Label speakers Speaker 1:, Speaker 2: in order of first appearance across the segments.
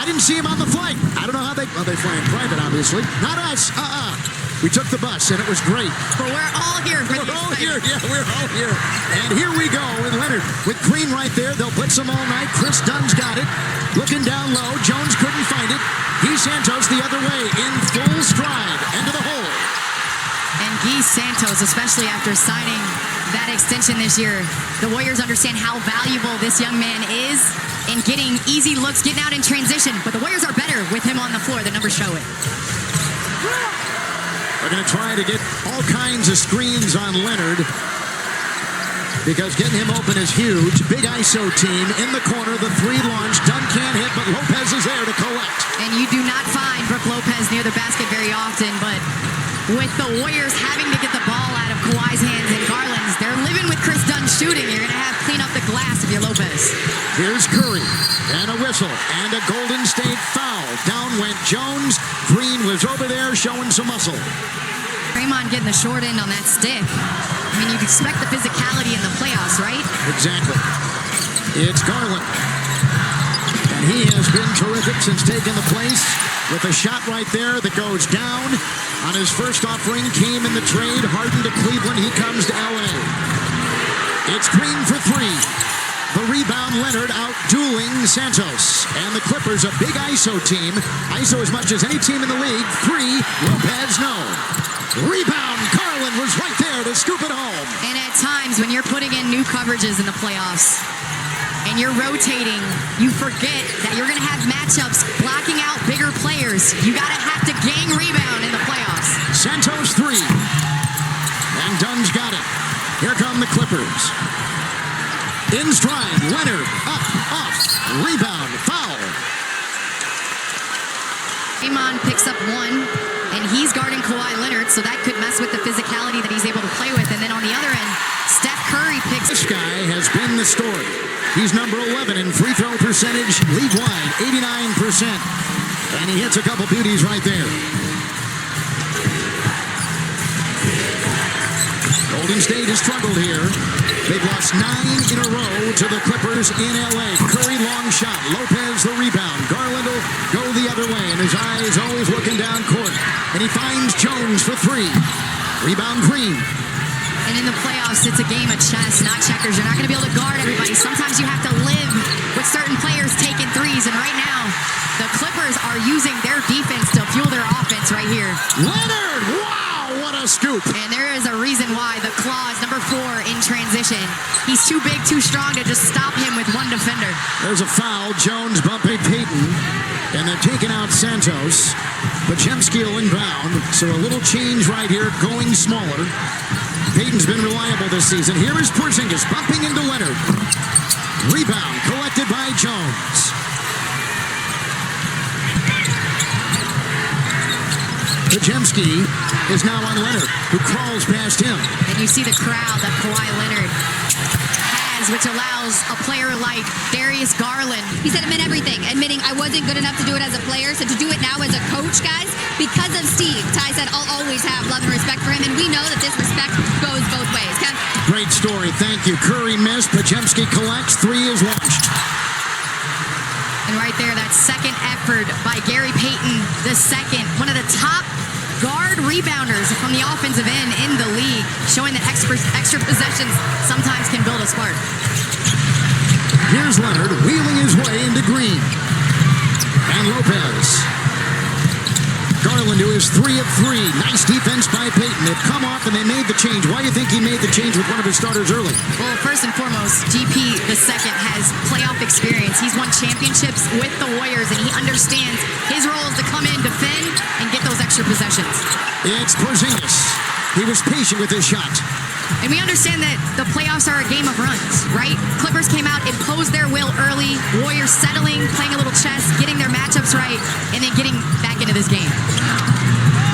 Speaker 1: I didn't see him on the flight. I don't know how they fly in private, obviously. Not us. We took the bus, and it was great.
Speaker 2: But we're all here.
Speaker 1: We're all here. Yeah, we're all here. And here we go with Leonard. With Green right there. They'll blitz him all night. Chris Dunn's got it. Looking down low. Jones couldn't find it. Guy Santos the other way in full stride. Into the hole.
Speaker 2: And Guy Santos, especially after signing that extension this year, the Warriors understand how valuable this young man is in getting easy looks, getting out in transition. But the Warriors are better with him on the floor. The numbers show it.
Speaker 1: They're going to try to get all kinds of screens on Leonard because getting him open is huge. Big ISO team in the corner. The three launch. Dunn can't hit, but Lopez is there to collect.
Speaker 2: And you do not find Brook Lopez near the basket very often, but with the Warriors having to get the ball out of Kawhi's hands and Garland's, they're living with Chris Dunn shooting. You're going to have to clean up the glass if you're Lopez.
Speaker 1: Here's Curry, and a whistle, and a Golden State foul. Down went Jones. Green was over there showing some muscle.
Speaker 2: Draymond getting the short end on that stick. I mean, you'd expect the physicality in the playoffs, right?
Speaker 1: Exactly. It's Garland. And he has been terrific since taking the place with a shot right there that goes down. On his first offering, came in the trade. Harden to Cleveland. He comes to L.A. It's Green for three. The rebound, Leonard out-dueling Santos. And the Clippers, a big ISO team. ISO as much as any team in the league. Three, Lopez, no. Rebound, Garland was right there to scoop it home.
Speaker 2: And at times, when you're putting in new coverages in the playoffs, and you're rotating, you forget that you're going to have matchups blocking out bigger players. You got to have to gang rebound in the playoffs.
Speaker 1: Santos three. And Dunn's got it. Here come the Clippers. In stride, Leonard, up, off, rebound, foul.
Speaker 2: Draymond picks up one, and he's guarding Kawhi Leonard, so that could mess with the physicality that he's able to play with. And then on the other end, Steph Curry picks.
Speaker 1: This guy has been the story. He's number 11 in free throw percentage, league-wide, 89%. And he hits a couple beauties right there. Golden State has struggled here. They've lost 9 in a row to the Clippers in L.A. Curry, long shot. Lopez, the rebound. Garland will go the other way, and his eye is always looking down court. And he finds Jones for three. Rebound, Green.
Speaker 2: And in the playoffs, it's a game of chess, not checkers. You're not going to be able to guard everybody. Sometimes you have to live with certain players taking threes. And right now, the Clippers are using their defense to fuel their offense right here.
Speaker 1: Leonard, wow, what a scoop.
Speaker 2: And there is a reason why the claw is number 4 in transition. He's too big, too strong to just stop him with one defender. There's
Speaker 1: a foul. Jones bumping Payton. And they're taking out Santos. Podziemski will inbound. So a little change right here, going smaller. Payton's been reliable this season. Here is Porzingis bumping into Leonard. Rebound collected by Jones. Podziemski is now on Leonard, who crawls past him.
Speaker 2: And you see the crowd that Kawhi Leonard has, which allows a player like Darius Garland.
Speaker 3: He said, admit everything, admitting I wasn't good enough to do it as a player, so to do it now as a coach, guys, because of Steve. Ty said, I'll always have love and respect for him, and we know that this respect goes both ways. Kev?
Speaker 1: Great story, thank you. Curry missed, Podziemski collects, three is launched.
Speaker 2: And right there, that second effort by Gary Payton, the second, one of the top guard rebounders from the offensive end in the league, showing that extra possessions sometimes can build a spark.
Speaker 1: Here's Leonard wheeling his way into Green. And Lopez. Garland to his 3 of 3. Nice defense by Payton. They've come off and they made the change. Why do you think he made the change with one of his starters early?
Speaker 2: Well, first and foremost, GP II has playoff experience. He's won championships with the Warriors, and he understands his role is to come in, defend, and get those extra possessions.
Speaker 1: It's Porzingis. He was patient with his shot.
Speaker 2: And we understand that the playoffs are a game of runs, right? Clippers came out, imposed their will early. Warriors settling, playing a little chess, getting their matchups right, and then getting back into this game.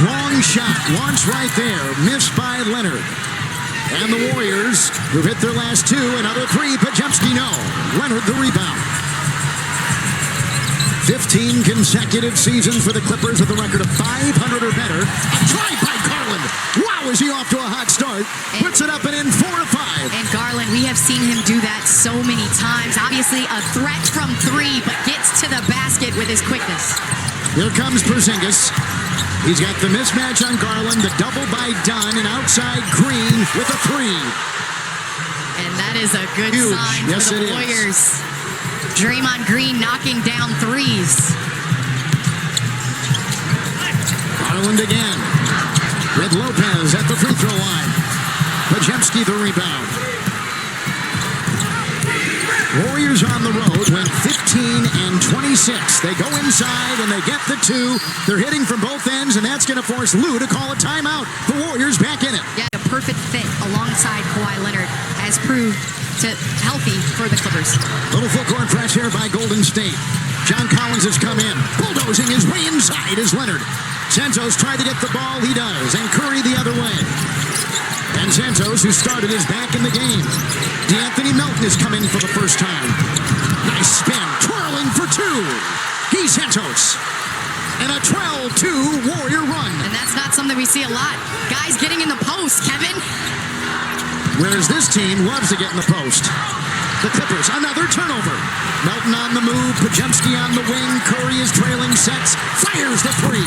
Speaker 1: Long shot, launch right there, missed by Leonard. And the Warriors, who've hit their last 2, another 3, Podziemski no. Leonard the rebound. 15 consecutive seasons for the Clippers with a record of 500 or better. A try by Garland. Wow! Wow, is he off to a hot start. Puts it up and in 4-5.
Speaker 2: And Garland, we have seen him do that so many times. Obviously a threat from three, but gets to the basket with his quickness.
Speaker 1: Here comes Porzingis. He's got the mismatch on Garland, the double by Dunn, and outside Green with a three.
Speaker 2: And that is a good
Speaker 1: Huge.
Speaker 2: sign
Speaker 1: Yes,
Speaker 2: for the
Speaker 1: it is.
Speaker 2: Warriors. Draymond Green knocking down threes.
Speaker 1: Garland again with Lopez at the free throw line. Pajemski the rebound. Warriors on the road went 15-26. They go inside and they get the two. They're hitting from both ends, and that's going to force Lou to call a timeout. The Warriors back in it.
Speaker 2: Yeah, a perfect fit alongside Kawhi Leonard has proved healthy for the Clippers.
Speaker 1: Little full court press here by Golden State. John Collins has come in, bulldozing his way inside as Leonard. Santos tried to get the ball, he does, and Curry the other way. And Santos, who started, is back in the game. DeAnthony Melton has come in for the first time. Nice spin, twirling for two. He's Santos. And a 12-2 Warrior run.
Speaker 2: And that's not something we see a lot. Guys getting in the post, Kevin.
Speaker 1: Whereas this team loves to get in the post. The Clippers, another turnover. Melton on the move, Pajemski on the wing. Curry is trailing sets, fires the three.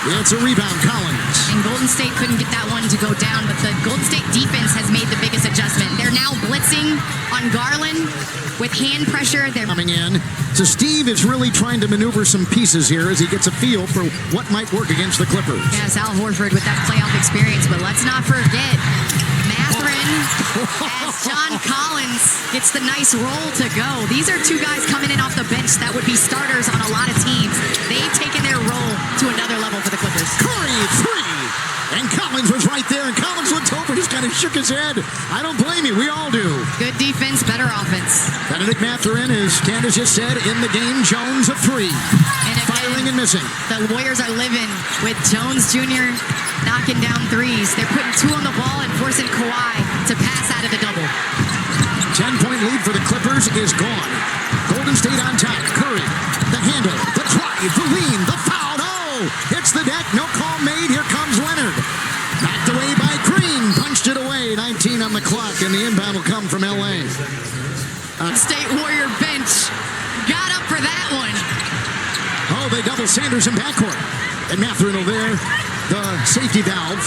Speaker 1: It's a rebound, Collins.
Speaker 2: And Golden State couldn't get that one to go down, but the Golden State defense has made the biggest adjustment. They're now blitzing on Garland with hand pressure. They're
Speaker 1: coming in. So Steve is really trying to maneuver some pieces here as he gets a feel for what might work against the Clippers.
Speaker 2: Yes, Al Horford with that playoff experience, but let's not forget Mathurin as John Collins gets the nice roll to go. These are two guys coming in off the bench that would be starters on a lot of teams. They've taken their role to another level for the Clippers.
Speaker 1: Curry, three! And Collins was right there, and Collins looked over, just kind of shook his head. I don't blame you, we all do.
Speaker 2: Good defense, better offense.
Speaker 1: Benedict Mathurin, as Candace just said, in the game. Jones a three.
Speaker 2: And again,
Speaker 1: firing and missing.
Speaker 2: The Warriors are living with Jones Jr. knocking down threes. They're putting two on the ball and forcing Kawhi to pass out of the double.
Speaker 1: 10-point lead for the Clippers is gone. Golden State on top. Curry, the handle, the drive, the lean, the foul. Oh, hits the deck. No call made. Here comes Leonard. Knocked away by Green. Punched it away. 19 on the clock, and the inbound will come from L.A.
Speaker 2: State Warrior bench got up for that one.
Speaker 1: Oh, they double Sanders in backcourt. And Mathurin over there, the safety valve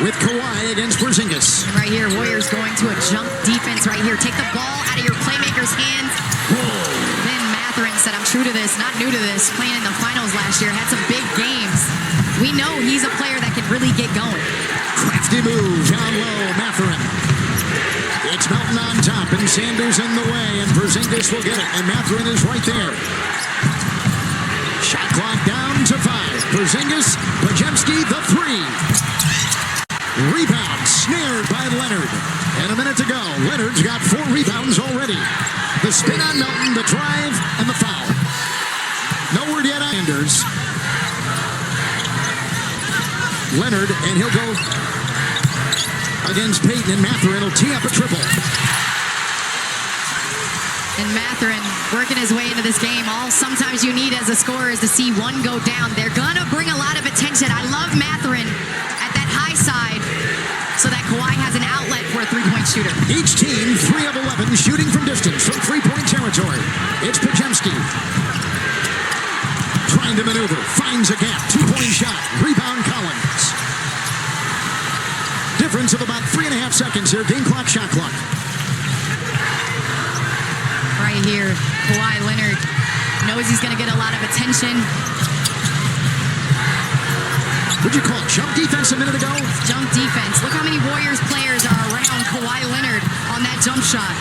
Speaker 1: with Kawhi against Porzingis.
Speaker 2: And right here, Warriors going to a jump defense right here. Take the ball out of your playmaker's hands.
Speaker 1: Whoa.
Speaker 2: Then Mathurin said, I'm true to this, not new to this. Playing in the finals last year, had some big games. We know he's a player that can really get going.
Speaker 1: Crafty move down low, Mathurin. It's Melton on top, and Sanders in the way, and Porzingis will get it, and Mathurin is right there. Shot clock down to 5. Porzingis, Pajemski, the three. Rebound snared by Leonard. And a minute to go. Leonard's got 4 rebounds already. The spin on Melton, the drive, and the foul. No word yet on Sanders. Leonard, and he'll go against Payton, and Mathurin will tee up a triple.
Speaker 2: And Mathurin working his way into this game. All sometimes you need as a scorer is to see one go down. They're going to bring a lot of attention. I love Mathurin at that high side so that Kawhi has an outlet for a three-point shooter.
Speaker 1: Each team 3 of 11 shooting from distance from three-point territory. It's Pajemski trying to maneuver, finds a gap, 2-point shot, rebound Collins. Difference of about 3.5 seconds here, game clock, shot clock.
Speaker 2: Right here, Kawhi Leonard knows he's going to get a lot of attention.
Speaker 1: What'd you call it, jump defense a minute ago?
Speaker 2: Jump defense. Look how many Warriors players are around Kawhi Leonard on that jump shot.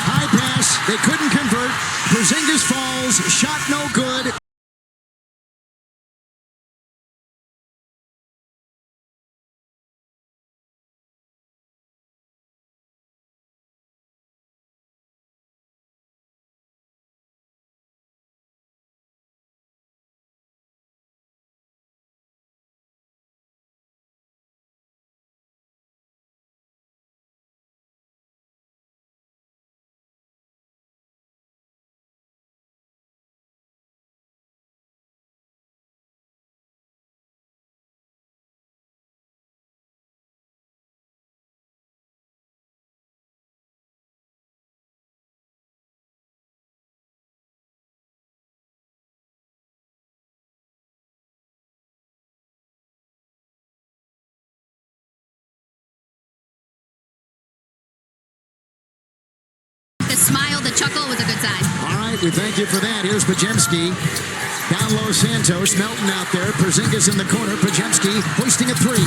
Speaker 1: High pass, they couldn't convert. Porzingis falls, shot no good.
Speaker 3: chuckle was a good sign.
Speaker 1: All right, we thank you for that. Here's Pajemski. Down low, Santos. Melton out there. Porzingis in the corner. Pajemski hoisting a three.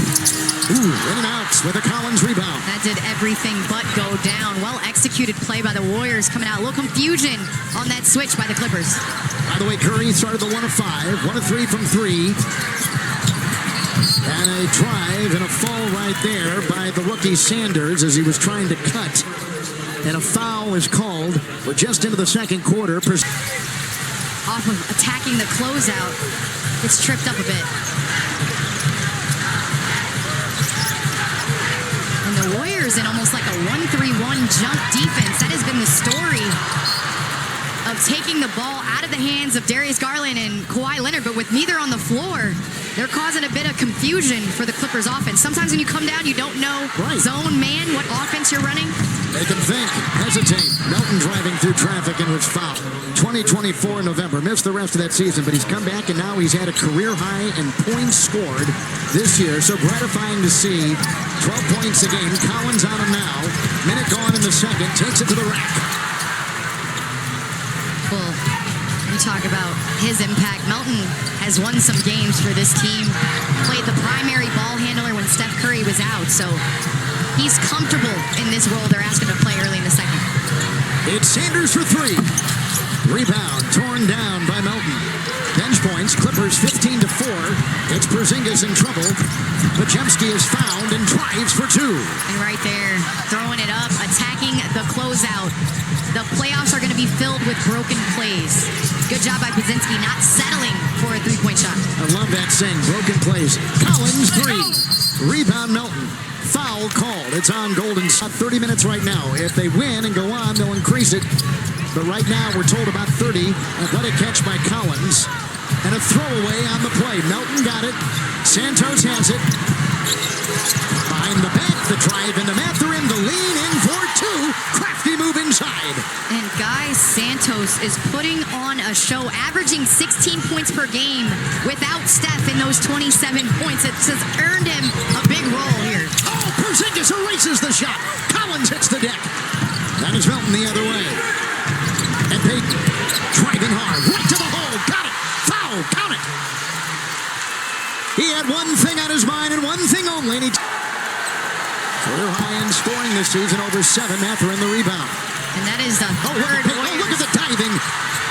Speaker 1: Ooh, in and out with a Collins rebound.
Speaker 2: That did everything but go down. Well-executed play by the Warriors coming out. A little confusion on that switch by the Clippers.
Speaker 1: By the way, Curry started the 1 of 5. 1 of 3 from 3. And a drive and a fall right there by the rookie Sanders as he was trying to cut. And a foul is called. We're just into the second quarter.
Speaker 2: Off of attacking the closeout. It's tripped up a bit. And the Warriors in almost like a 1-3-1 jump defense. That has been the story of taking the ball out of the hands of Darius Garland and Kawhi Leonard, but with neither on the floor, they're causing a bit of confusion for the Clippers offense. Sometimes when you come down, you don't know zone man, what offense you're running.
Speaker 1: They can think, hesitate. Melton driving through traffic and was fouled. 2024 in November. Missed the rest of that season, but he's come back and now he's had a career high in points scored this year. So gratifying to see. 12 points a game. Collins on him now. Minute gone in the second. Takes it to the rack.
Speaker 2: Well, you talk about his impact. Melton has won some games for this team. Played the primary ball handler when Steph Curry was out. So he's comfortable in this role they're asking to play early in the second.
Speaker 1: It's Sanders for 3. Rebound torn down by Melton. Bench points, Clippers 15-4. It's Porzingis in trouble. Pajemski is fouled and drives for 2.
Speaker 2: And right there, throwing it up, attacking the closeout. The playoffs are going to be filled with broken plays. Good job by Pozinski not settling for a three-point shot.
Speaker 1: I love that saying, broken plays. Collins 3. Rebound Melton. Foul called. It's on Golden State. 30 minutes right now. If they win and go on, they'll increase it. But right now, we're told about 30. Athletic catch by Collins. And a throwaway on the play. Melton got it. Santos has it. Behind the back, the drive into Mathurin. The lean in for 2. Crafty move inside.
Speaker 2: And Guy Santos is putting on a show, averaging 16 points per game without Steph in those 27 points. It has earned him a big role here.
Speaker 1: Oh, Porzingis erases the shot. Collins hits the deck. That is Melton the other way. And Payton driving hard, right to the hole. Got it. Foul. Count it. He had one thing on his mind and one thing only. And career high in scoring this season, over 7. Mathurin the rebound.
Speaker 2: And that is the third.
Speaker 1: Look at the diving.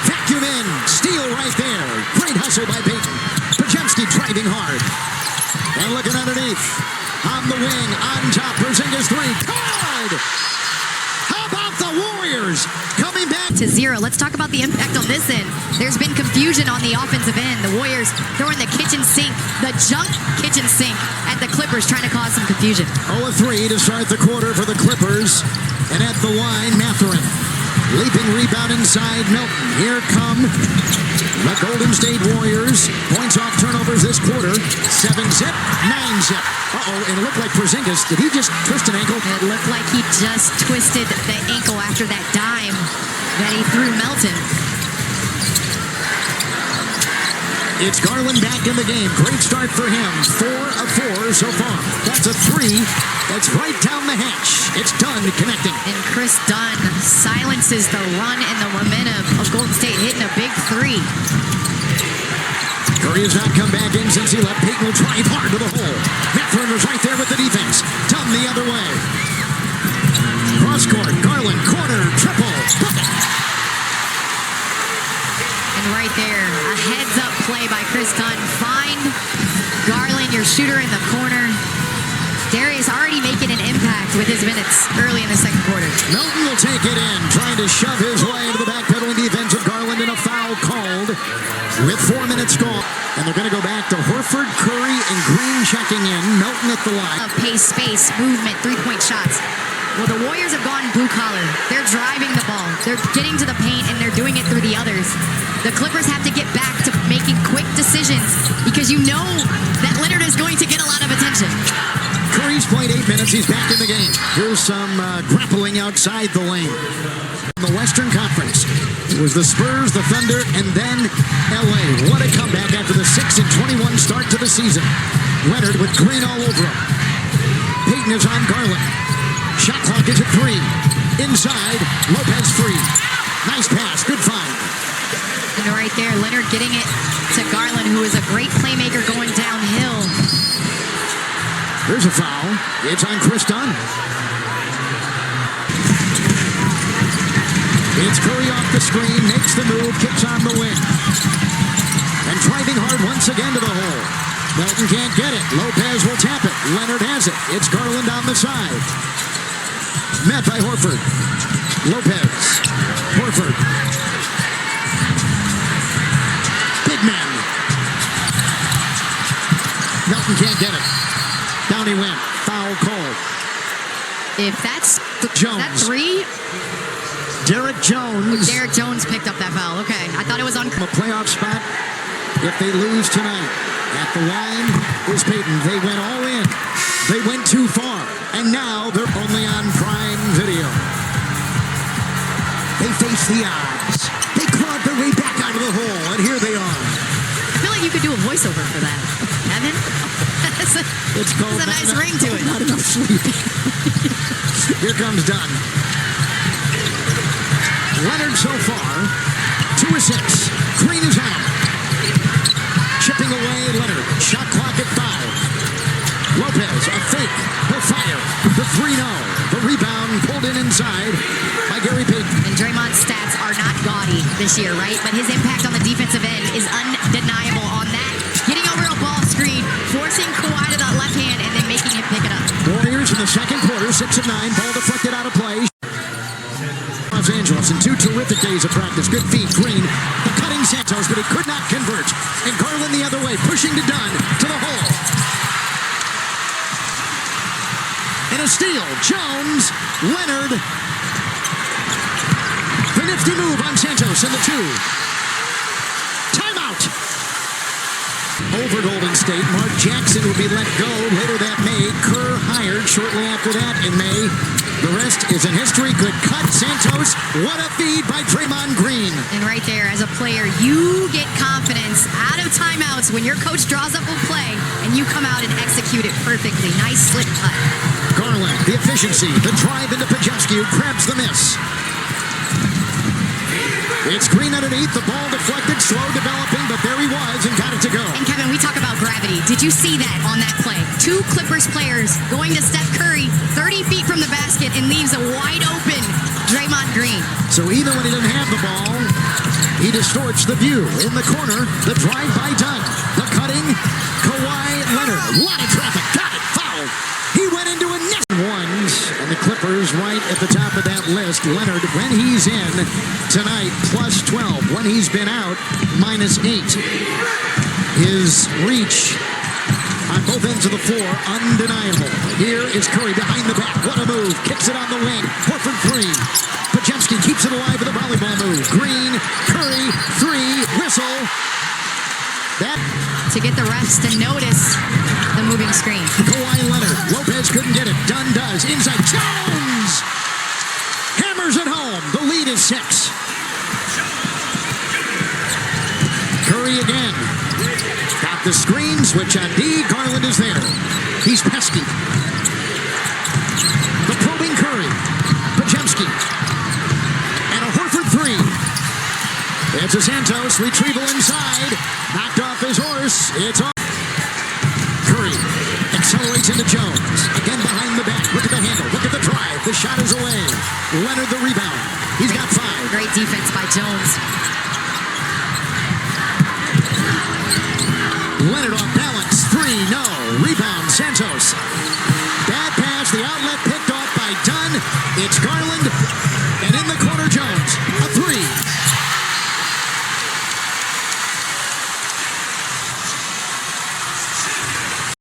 Speaker 1: Vacuum in. Steal right there. Great hustle by Payton. Pajemski driving hard. And looking underneath. On the wing. On top. Porzingis 3. Good! How about the Warriors coming back
Speaker 2: to 0. Let's talk about the impact on this end. There's been confusion on the offensive end. The Warriors throwing the kitchen sink, the junk kitchen sink at the Clippers, trying to cause some confusion.
Speaker 1: 0-3 to start the quarter for the Clippers. And at the line, Mathurin. Leaping rebound inside Melton. Here come the Golden State Warriors. Points off turnovers this quarter. 7-zip, 9-zip. Uh-oh, and it looked like Porzingis. Did he just twist an ankle?
Speaker 2: It looked like he just twisted the ankle after that dime that he threw Melton.
Speaker 1: It's Garland back in the game. Great start for him. 4 of 4 so far. That's a 3. That's right down the hatch. It's Dunn connecting.
Speaker 2: And Chris Dunn silences the run and the momentum of Golden State, hitting a big 3.
Speaker 1: Curry has not come back in since he left. Payton will drive hard to the hole. Mathurin was right there with the defense. Dunn the other way. Cross court. Garland, corner, triple. Bucket.
Speaker 2: And right there, a heads-up play by Chris Dunn. Find Garland, your shooter in the corner. Darius already making an impact with his minutes early in the second quarter.
Speaker 1: Melton will take it in, trying to shove his way into the backpedaling defense of Garland, and a foul called with 4 minutes gone. And they're going to go back to Horford, Curry, and Green checking in. Melton at the line.
Speaker 2: Of pace, space, movement, three-point shots. Well, the Warriors have gone blue-collar. They're driving the ball. They're getting to the paint, and they're doing it through the others. The Clippers have to get back to making quick decisions because you know that Leonard is going to get a lot of attention.
Speaker 1: Curry's played 8 minutes. He's back in the game. Here's some grappling outside the lane. In the Western Conference, it was the Spurs, the Thunder, and then LA. What a comeback after the 6-21 start to the season. Leonard with Green all over him. Payton is on Garland. Shot clock is at 3. Inside, Lopez free. pass. Good find.
Speaker 2: And right there, Leonard getting it to Garland, who is a great playmaker going downhill.
Speaker 1: There's a foul. It's on Chris Dunn. It's Curry off the screen, makes the move, kicks on the wing. And driving hard once again to the hole. Melton can't get it. Lopez will tap it. Leonard has it. It's Garland on the side. Met by Horford. Lopez. Horford. Big man. Melton can't get it. Down he went. Foul called.
Speaker 2: If that's
Speaker 1: Jones.
Speaker 2: that three,
Speaker 1: Derek Jones.
Speaker 2: Derek Jones picked up that foul. Okay, I thought it was on.
Speaker 1: A playoff spot if they lose tonight. At the line is Payton. They went all in. They went too far. And now they're only on Prime Video. They face the odds. They clawed their way back out of the hole. And here they are.
Speaker 2: I feel like you could do a voiceover for that. Evan?
Speaker 1: It's called
Speaker 2: There's a nice ring to it.
Speaker 1: Not enough sleep. Here comes Dunn. Leonard so far, 2 assists. Green is on. Chipping away Leonard. Shot clock at 5. Lopez, a fake. He'll fire. The 3-0. The rebound pulled in inside by Gary Payton.
Speaker 2: And Draymond's stats are not gaudy this year, right? But his impact on the defensive end is undeniable on that. Getting over a ball screen, forcing Kawhi to that left hand, and then making him pick it up.
Speaker 1: Warriors in the second quarter, 6 of 9. Ball deflected out of play. Los Angeles in 2 terrific days of practice. Good feet, Green. The cutting Santos, but he could not convert. And Garland the other way, pushing to Dunn, to the hole. And a steal. Jones, Leonard. The nifty move on Santos in the 2. Timeout. Over Golden State, Mark Jackson will be let go later that May. Kerr hired shortly after that in May. The rest is in history. Good cut, Santos. What a feed by Draymond Green.
Speaker 2: And right there, as a player, you get confidence out of timeouts when your coach draws up a play and you come out and execute it perfectly. Nice slip cut.
Speaker 1: Garland, the efficiency, the drive into Pajewski, who grabs the miss. It's Green underneath, the ball deflected, slow developing, but there he was and got it to go.
Speaker 2: And Kevin, we talk about gravity. Did you see that on that play? 2 Clippers players going to Steph Curry 30 feet from the basket and leaves a wide open Draymond Green.
Speaker 1: So even when he doesn't have the ball, he distorts the view. In the corner, the drive by Dunn. The cutting, Kawhi Leonard. A lot of traffic. Got it. Fouled. He went into a net. Ones, and the Clippers right at the top of that list. Leonard, when he's in tonight, plus 12. When he's been out, minus 8. His reach on both ends of the floor, undeniable. Here is Curry behind the back. What a move. Kicks it on the wing. Horford 3. Pajewski keeps it alive with a volleyball move. Green, Curry, 3, whistle. That
Speaker 2: to get the refs to notice the moving screen.
Speaker 1: Kawhi Leonard. Lopez couldn't get it. Dunn does. Inside. Jones! Hammers it home. The lead is 6. Curry again. Got the screen. Switch on D. Garland is there. He's pesky. The probing Curry. Pajewski. And a Horford 3. It's a Santos. Retrieval inside. Knocked off his horse. It's off. Curry accelerates into Jones. Again behind the back. Look at the handle. Look at the drive. The shot is away. Leonard the rebound. He's got 5.
Speaker 2: Great defense by Jones.
Speaker 1: Leonard off balance. 3, no. Rebound, Santos.